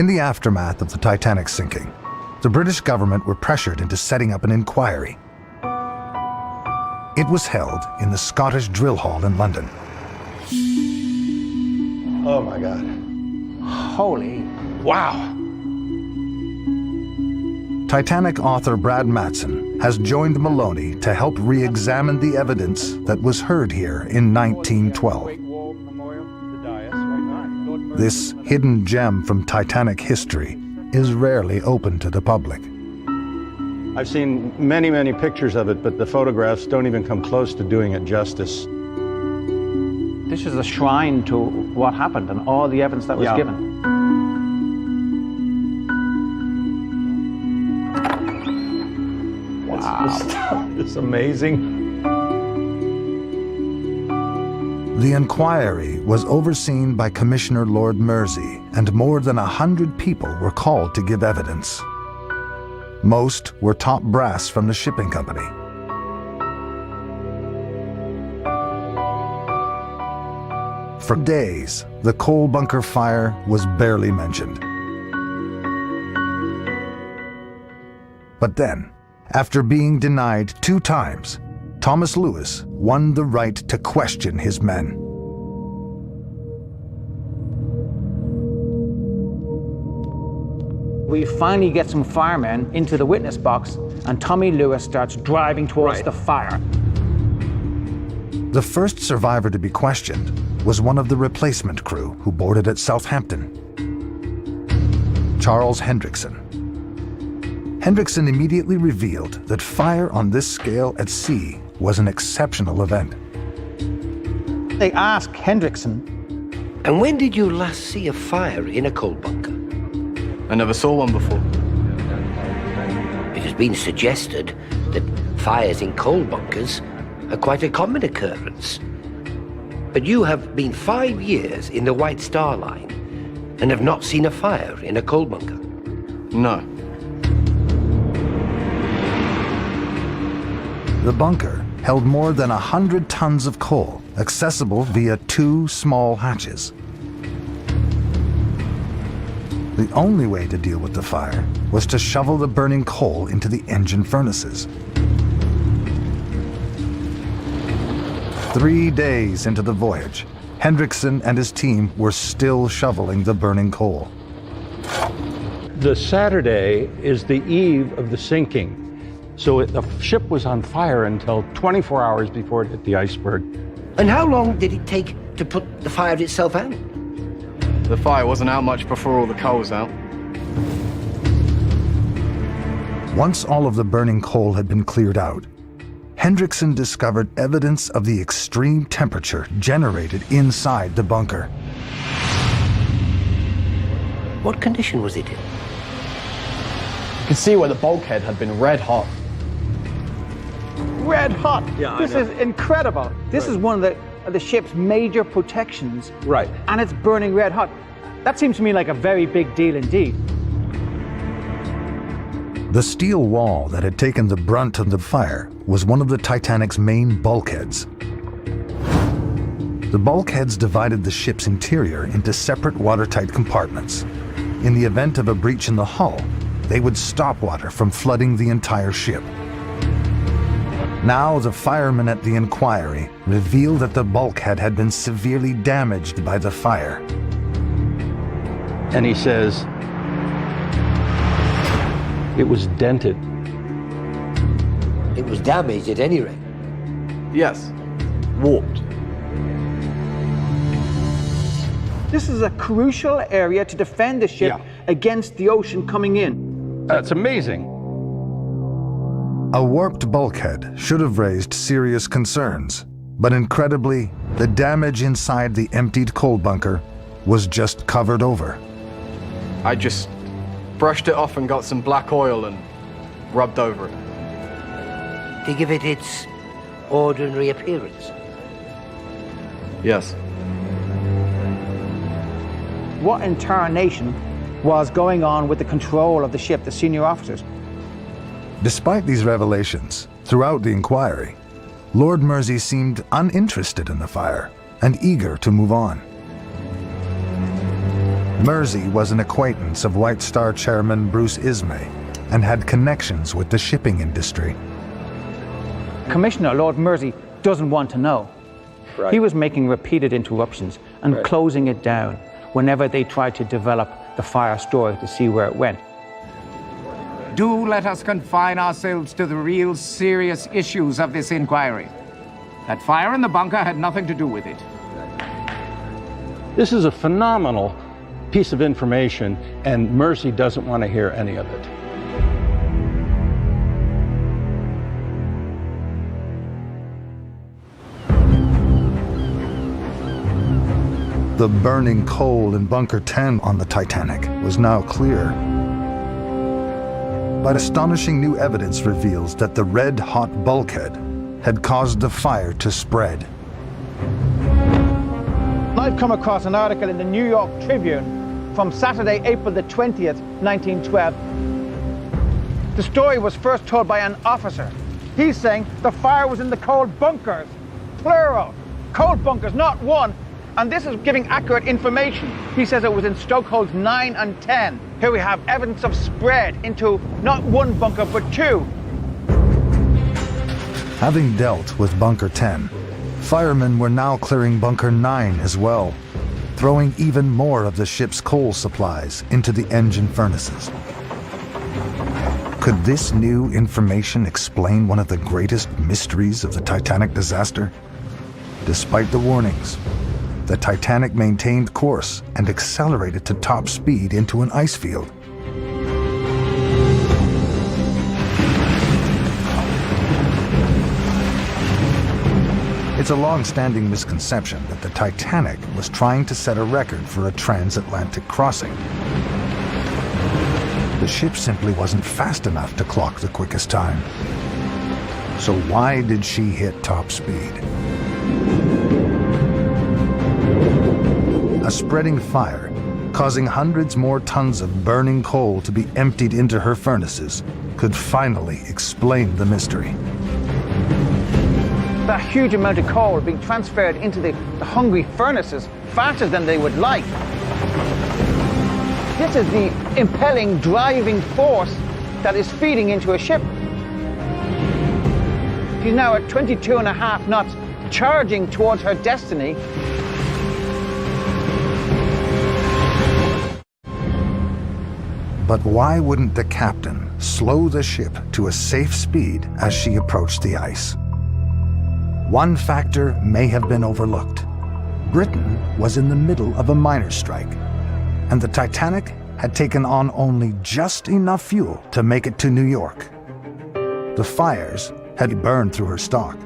In the aftermath of the Titanic sinking, the British government were pressured into setting up an inquiry. It was held in the Scottish Drill Hall in London. Oh my God. Holy. Wow. Titanic author Brad Matson has joined Maloney to help re-examine the evidence that was heard here in 1912. This hidden gem from Titanic history is rarely open to the public. I've seen many, many pictures of it, but the photographs don't even come close to doing it justice. This is a shrine to what happened and all the evidence that was given. Wow. It's amazing. The inquiry was overseen by Commissioner Lord Mersey, and more than 100 people were called to give evidence. Most were top brass from the shipping company. For days, the coal bunker fire was barely mentioned. But then, after being denied 2 times, Thomas Lewis won the right to question his men. We finally get some firemen into the witness box, and Tommy Lewis starts driving towards the fire. The first survivor to be questioned was one of the replacement crew who boarded at Southampton, Charles Hendrickson. Hendrickson immediately revealed that fire on this scale at sea was an exceptional event. They asked Hendrickson, "And when did you last see a fire in a coal bunker?" "I never saw one before." It has been suggested that fires in coal bunkers are quite a common occurrence. But you have been 5 years in the White Star Line and have not seen a fire in a coal bunker? No. The bunker held more than 100 tons of coal, accessible via 2 small hatches. The only way to deal with the fire was to shovel the burning coal into the engine furnaces. 3 days into the voyage, Hendrickson and his team were still shoveling the burning coal. The Saturday is the eve of the sinking. So the ship was on fire until 24 hours before it hit the iceberg. And how long did it take to put the fire itself out? The fire wasn't out much before all the coal was out. Once all of the burning coal had been cleared out, Hendrickson discovered evidence of the extreme temperature generated inside the bunker. What condition was it in? You could see where the bulkhead had been red hot. red hot. Yeah, this is incredible. This is one of the ship's major protections. Right. And it's burning red hot. That seems to me like a very big deal indeed. The steel wall that had taken the brunt of the fire was one of the Titanic's main bulkheads. The bulkheads divided the ship's interior into separate watertight compartments. In the event of a breach in the hull, they would stop water from flooding the entire ship. Now the firemen at the inquiry revealed that the bulkhead had been severely damaged by the fire. And he says, it was dented. It was damaged at any rate. Yes, warped. This is a crucial area to defend the ship against the ocean coming in. That's amazing. A warped bulkhead should have raised serious concerns, but incredibly, the damage inside the emptied coal bunker was just covered over. I just brushed it off and got some black oil and rubbed over it. To give it its ordinary appearance. Yes. What in tarnation was going on with the control of the ship, the senior officers? Despite these revelations, throughout the inquiry, Lord Mersey seemed uninterested in the fire and eager to move on. Mersey was an acquaintance of White Star chairman Bruce Ismay and had connections with the shipping industry. Commissioner Lord Mersey doesn't want to know. Right. He was making repeated interruptions and closing it down whenever they tried to develop the fire story to see where it went. Do let us confine ourselves to the real serious issues of this inquiry. That fire in the bunker had nothing to do with it. This is a phenomenal piece of information, and Mersey doesn't want to hear any of it. The burning coal in Bunker 10 on the Titanic was now clear. But astonishing new evidence reveals that the red-hot bulkhead had caused the fire to spread. I've come across an article in the New York Tribune from Saturday, April the 20th, 1912. The story was first told by an officer. He's saying the fire was in the coal bunkers, plural, coal bunkers, not one. And this is giving accurate information. He says it was in stokeholes 9 and 10. Here we have evidence of spread into not one bunker, but two. Having dealt with Bunker 10, firemen were now clearing Bunker 9 as well, throwing even more of the ship's coal supplies into the engine furnaces. Could this new information explain one of the greatest mysteries of the Titanic disaster? Despite the warnings, the Titanic maintained course and accelerated to top speed into an ice field. It's a long-standing misconception that the Titanic was trying to set a record for a transatlantic crossing. The ship simply wasn't fast enough to clock the quickest time. So why did she hit top speed? A spreading fire, causing hundreds more tons of burning coal to be emptied into her furnaces, could finally explain the mystery. That huge amount of coal being transferred into the hungry furnaces faster than they would like. This is the impelling, driving force that is feeding into a ship. She's now at 22.5 knots, charging towards her destiny. But why wouldn't the captain slow the ship to a safe speed as she approached the ice? One factor may have been overlooked. Britain was in the middle of a miners' strike, and the Titanic had taken on only just enough fuel to make it to New York. The fires had burned through her stock,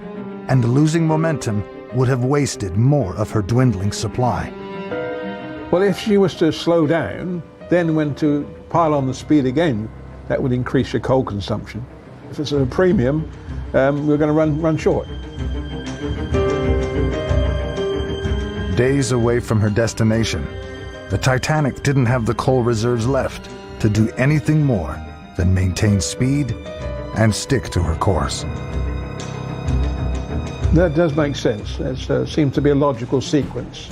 and losing momentum would have wasted more of her dwindling supply. Well, if she was to slow down, then when to pile on the speed again, that would increase your coal consumption. If it's at a premium, we're going to run short. Days away from her destination, the Titanic didn't have the coal reserves left to do anything more than maintain speed and stick to her course. That does make sense. It seems to be a logical sequence.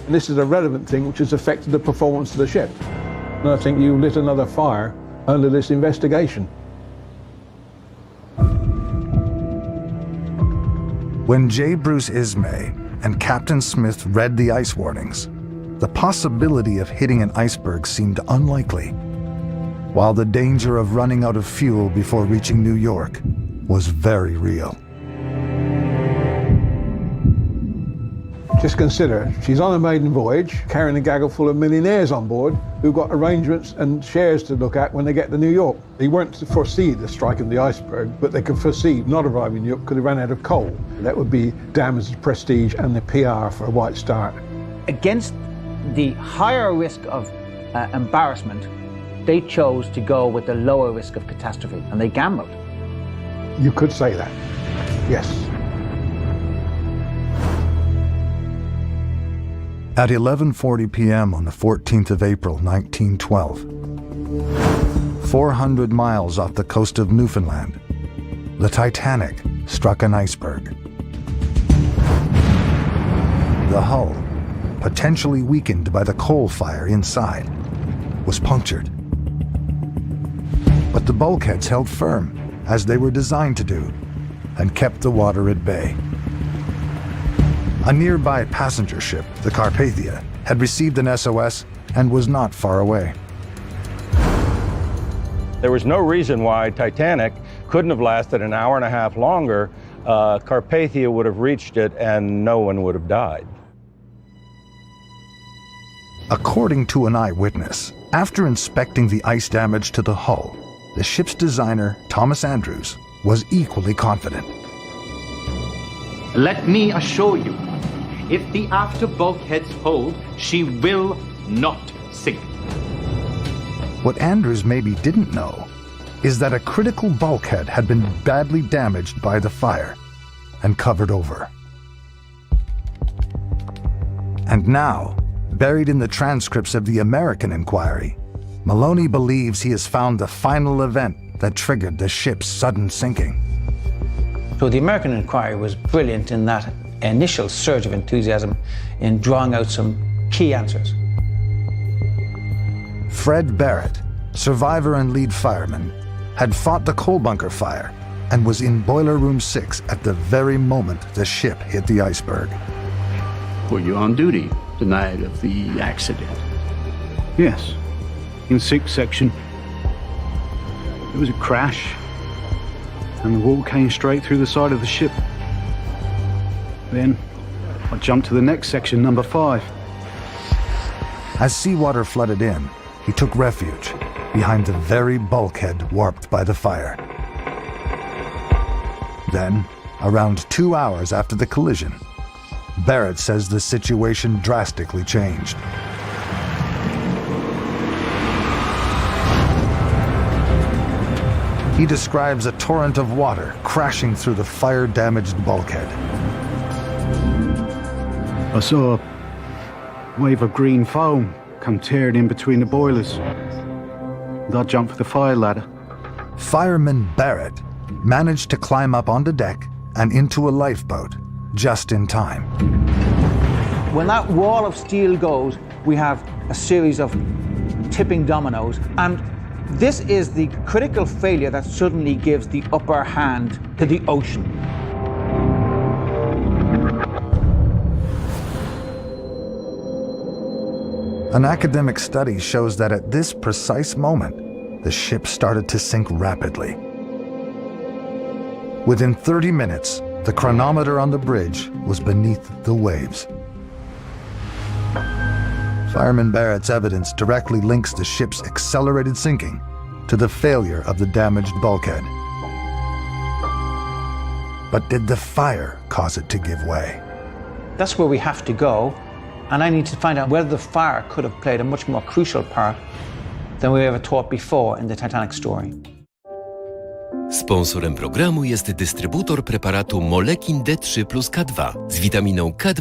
And this is a relevant thing which has affected the performance of the ship. And I think you lit another fire under this investigation. When J. Bruce Ismay and Captain Smith read the ice warnings, the possibility of hitting an iceberg seemed unlikely, while the danger of running out of fuel before reaching New York was very real. Just consider, she's on a maiden voyage, carrying a gaggle full of millionaires on board who've got arrangements and shares to look at when they get to New York. They weren't to foresee the strike of the iceberg, but they could foresee not arriving in New York because they ran out of coal. That would be damage to prestige and the PR for a White Star. Against the higher risk of embarrassment, they chose to go with the lower risk of catastrophe, and they gambled. You could say that, yes. At 11:40 p.m. on the 14th of April, 1912, 400 miles off the coast of Newfoundland, the Titanic struck an iceberg. The hull, potentially weakened by the coal fire inside, was punctured. But the bulkheads held firm, as they were designed to do, and kept the water at bay. A nearby passenger ship, the Carpathia, had received an SOS and was not far away. There was no reason why Titanic couldn't have lasted an hour and a half longer. Carpathia would have reached it and no one would have died. According to an eyewitness, after inspecting the ice damage to the hull, the ship's designer, Thomas Andrews, was equally confident. Let me assure you, if the after bulkheads hold, she will not sink. What Andrews maybe didn't know is that a critical bulkhead had been badly damaged by the fire and covered over. And now, buried in the transcripts of the American inquiry, Maloney believes he has found the final event that triggered the ship's sudden sinking. So the American inquiry was brilliant in that initial surge of enthusiasm in drawing out some key answers. Fred Barrett, survivor and lead fireman, had fought the coal bunker fire and was in Boiler Room 6 at the very moment the ship hit the iceberg. Were you on duty the night of the accident? Yes. In 6th section, there was a crash, and the wall came straight through the side of the ship. Then I jumped to the next section, number 5. As seawater flooded in, he took refuge behind the very bulkhead warped by the fire. Then, around 2 hours after the collision, Barrett says the situation drastically changed. He describes a torrent of water crashing through the fire-damaged bulkhead. I saw a wave of green foam come tearing in between the boilers. And I jumped for the fire ladder. Fireman Barrett managed to climb up onto deck and into a lifeboat just in time. When that wall of steel goes, we have a series of tipping dominoes, and this is the critical failure that suddenly gives the upper hand to the ocean. An academic study shows that at this precise moment, the ship started to sink rapidly. Within 30 minutes, the chronometer on the bridge was beneath the waves. Fireman Barrett's evidence directly links the ship's accelerated sinking to the failure of the damaged bulkhead. But did the fire cause it to give way? That's where we have to go, and I need to find out whether the fire could have played a much more crucial part than we ever thought before in the Titanic story. Sponsorem programu jest dystrybutor preparatu Molekin D3 plus K2 z witaminą K2.